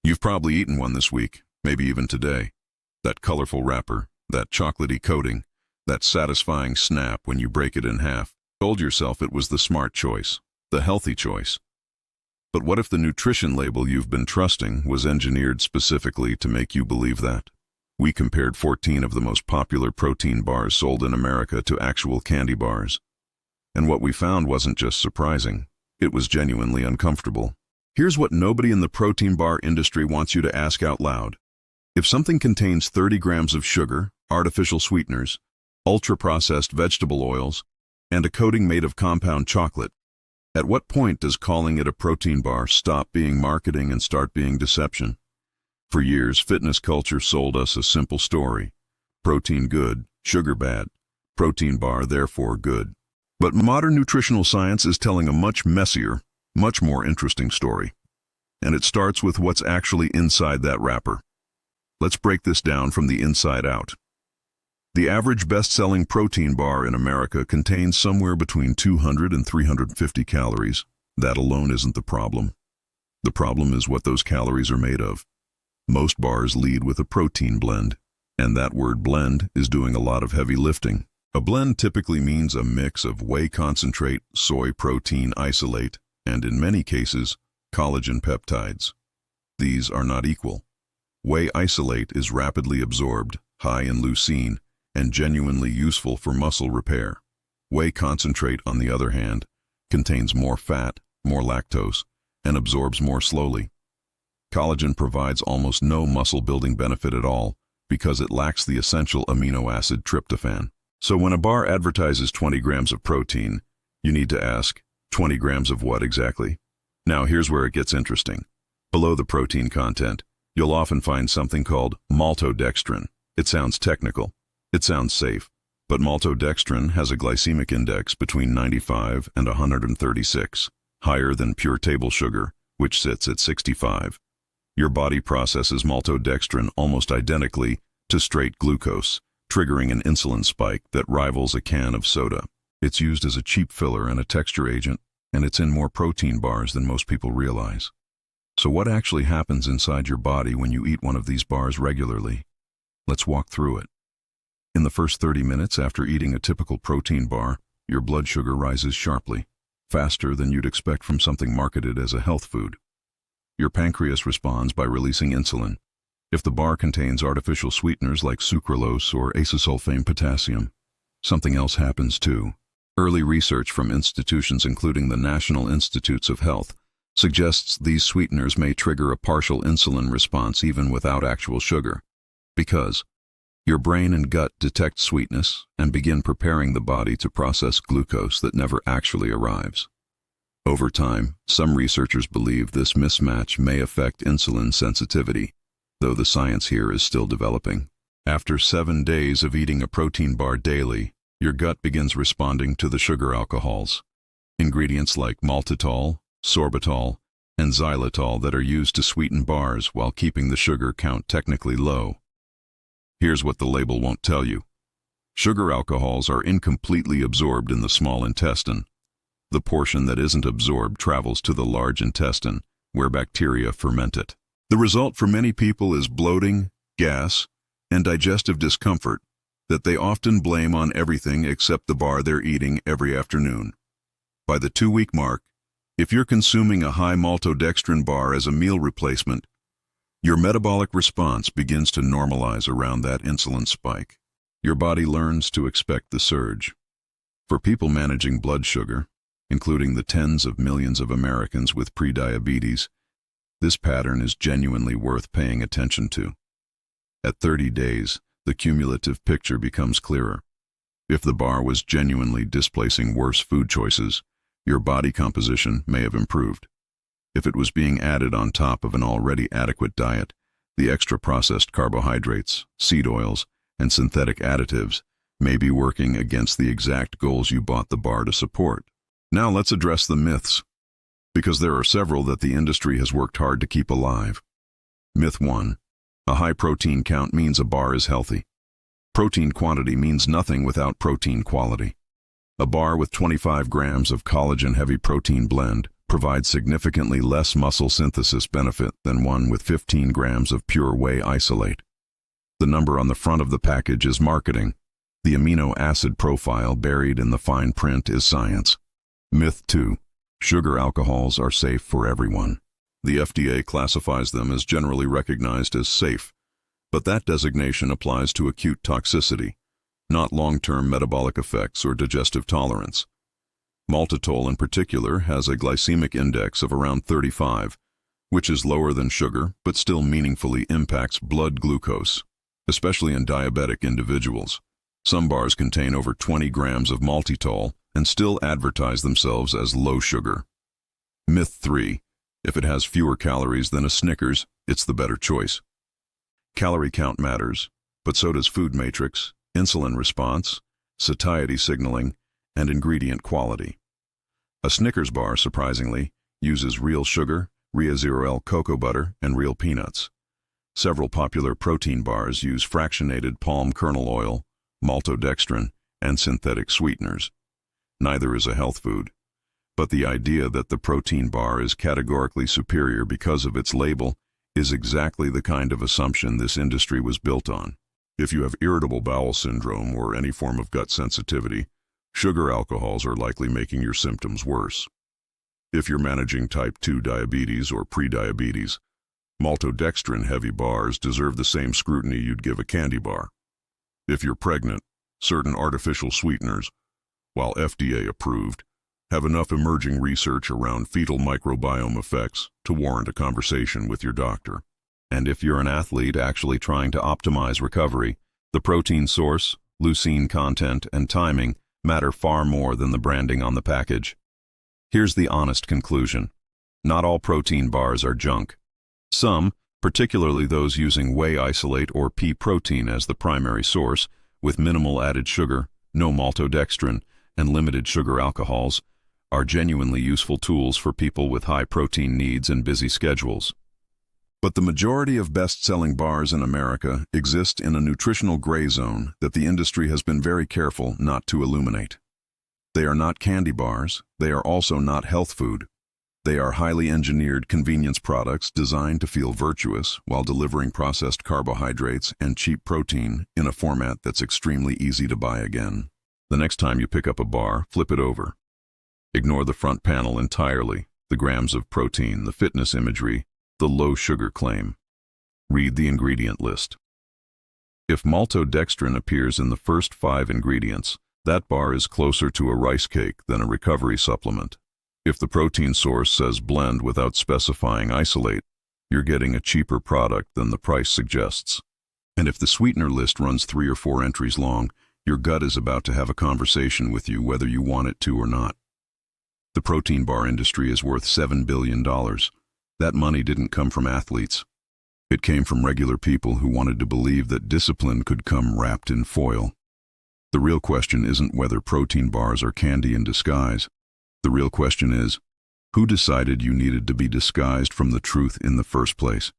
You've probably eaten one this week, maybe even today. That colorful wrapper, that chocolatey coating, that satisfying snap when you break it in half. Told yourself it was the smart choice, the healthy choice. But what if the nutrition label you've been trusting was engineered specifically to make you believe that? We compared 14 of the most popular protein bars sold in America to actual candy bars. And what we found wasn't just surprising, it was genuinely uncomfortable. Here's what nobody in the protein bar industry wants you to ask out loud. If something contains 30 grams of sugar, artificial sweeteners, ultra-processed vegetable oils, and a coating made of compound chocolate, at what point does calling it a protein bar stop being marketing and start being deception? For years, fitness culture sold us a simple story. Protein good, sugar bad. Protein bar, therefore good. But modern nutritional science is telling a much messier, much more interesting story. And it starts with what's actually inside that wrapper. Let's break this down from the inside out. The average best-selling protein bar in America contains somewhere between 200 and 350 calories. That alone isn't the problem. The problem is what those calories are made of. Most bars lead with a protein blend, and that word blend is doing a lot of heavy lifting. A blend typically means a mix of whey concentrate, soy protein isolate, and in many cases, collagen peptides. These are not equal. Whey isolate is rapidly absorbed, high in leucine, and genuinely useful for muscle repair. Whey concentrate, on the other hand, contains more fat, more lactose, and absorbs more slowly. Collagen provides almost no muscle-building benefit at all because it lacks the essential amino acid tryptophan. So when a bar advertises 20 grams of protein, you need to ask, 20 grams of what exactly? Now here's where it gets interesting. Below the protein content, you'll often find something called maltodextrin. It sounds technical. It sounds safe. But maltodextrin has a glycemic index between 95 and 136, higher than pure table sugar, which sits at 65. Your body processes maltodextrin almost identically to straight glucose, triggering an insulin spike that rivals a can of soda. It's used as a cheap filler and a texture agent, and it's in more protein bars than most people realize. So what actually happens inside your body when you eat one of these bars regularly? Let's walk through it. In the first 30 minutes after eating a typical protein bar, your blood sugar rises sharply, faster than you'd expect from something marketed as a health food. Your pancreas responds by releasing insulin. If the bar contains artificial sweeteners like sucralose or acesulfame potassium, something else happens too. Early research from institutions including the National Institutes of Health suggests these sweeteners may trigger a partial insulin response even without actual sugar, because your brain and gut detect sweetness and begin preparing the body to process glucose that never actually arrives. Over time, some researchers believe this mismatch may affect insulin sensitivity, though the science here is still developing. After 7 days of eating a protein bar daily, your gut begins responding to the sugar alcohols. Ingredients like maltitol, sorbitol, and xylitol that are used to sweeten bars while keeping the sugar count technically low. Here's what the label won't tell you. Sugar alcohols are incompletely absorbed in the small intestine. The portion that isn't absorbed travels to the large intestine, where bacteria ferment it. The result for many people is bloating, gas, and digestive discomfort that they often blame on everything except the bar they're eating every afternoon. By the 2-week mark, if you're consuming a high maltodextrin bar as a meal replacement, your metabolic response begins to normalize around that insulin spike. Your body learns to expect the surge. For people managing blood sugar, including the tens of millions of Americans with prediabetes, this pattern is genuinely worth paying attention to. At 30 days, the cumulative picture becomes clearer. If the bar was genuinely displacing worse food choices, your body composition may have improved. If it was being added on top of an already adequate diet, the extra processed carbohydrates, seed oils, and synthetic additives may be working against the exact goals you bought the bar to support. Now let's address the myths, because there are several that the industry has worked hard to keep alive. Myth 1. A high protein count means a bar is healthy. Protein quantity means nothing without protein quality. A bar with 25 grams of collagen-heavy protein blend provide significantly less muscle synthesis benefit than one with 15 grams of pure whey isolate. The number on the front of the package is marketing. The amino acid profile buried in the fine print is science. Myth 2. Sugar alcohols are safe for everyone. The FDA classifies them as generally recognized as safe, but that designation applies to acute toxicity, not long-term metabolic effects or digestive tolerance. Maltitol in particular has a glycemic index of around 35, which is lower than sugar but still meaningfully impacts blood glucose, especially in diabetic individuals. Some bars contain over 20 grams of maltitol and still advertise themselves as low sugar. Myth 3. If it has fewer calories than a Snickers, it's the better choice. Calorie count matters, but so does food matrix, insulin response, satiety signaling, and ingredient quality. A Snickers bar, surprisingly, uses real sugar, Rea-Zero-L cocoa butter, and real peanuts. Several popular protein bars use fractionated palm kernel oil, maltodextrin, and synthetic sweeteners. Neither is a health food, but the idea that the protein bar is categorically superior because of its label is exactly the kind of assumption this industry was built on. If you have irritable bowel syndrome or any form of gut sensitivity, sugar alcohols are likely making your symptoms worse. If you're managing type 2 diabetes or prediabetes, maltodextrin-heavy bars deserve the same scrutiny you'd give a candy bar. If you're pregnant, certain artificial sweeteners, while FDA approved, have enough emerging research around fetal microbiome effects to warrant a conversation with your doctor. And if you're an athlete actually trying to optimize recovery, the protein source, leucine content, and timing matter far more than the branding on the package. Here's the honest conclusion. Not all protein bars are junk. Some, particularly those using whey isolate or pea protein as the primary source, with minimal added sugar, no maltodextrin, and limited sugar alcohols, are genuinely useful tools for people with high protein needs and busy schedules. But the majority of best-selling bars in America exist in a nutritional gray zone that the industry has been very careful not to illuminate. They are not candy bars, they are also not health food. They are highly engineered convenience products designed to feel virtuous while delivering processed carbohydrates and cheap protein in a format that's extremely easy to buy again. The next time you pick up a bar, flip it over. Ignore the front panel entirely, the grams of protein, the fitness imagery, the low sugar claim. Read the ingredient list. If maltodextrin appears in the first 5 ingredients, that bar is closer to a rice cake than a recovery supplement. If the protein source says blend without specifying isolate, you're getting a cheaper product than the price suggests. And if the sweetener list runs 3 or 4 entries long, your gut is about to have a conversation with you whether you want it to or not. The protein bar industry is worth $7 billion. That money didn't come from athletes. It came from regular people who wanted to believe that discipline could come wrapped in foil. The real question isn't whether protein bars are candy in disguise. The real question is, who decided you needed to be disguised from the truth in the first place?